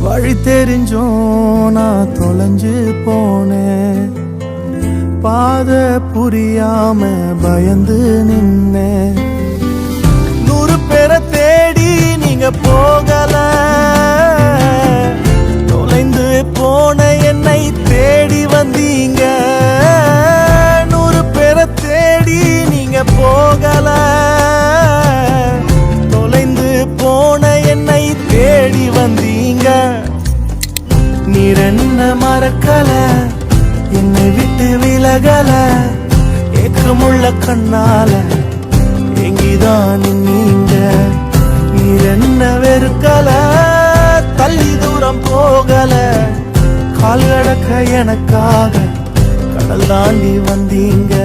வழி தெரிஞ்சோம் நான் தொலைஞ்சு போனேன், பாதை புரியாம பயந்து நின்னேன். 100 பேரை தேடி நீங்க போகல, தொலைந்து போன என்னை தேடி வந்தீங்க. 100 பேரை தேடி நீங்க போகல, தொலைந்து போன என்னை தேடி வந்தீங்க. நீர் என்ன மறக்கல, என்னை விட்டு விலகல, ஏக்கமுள்ள கண்ணால எங்கிதான் நீங்க. நீர் என்ன வெறுக்கல, தள்ளி தூரம் போகல, கால் கடக்க எனக்காக கடல் தாண்டி வந்தீங்க.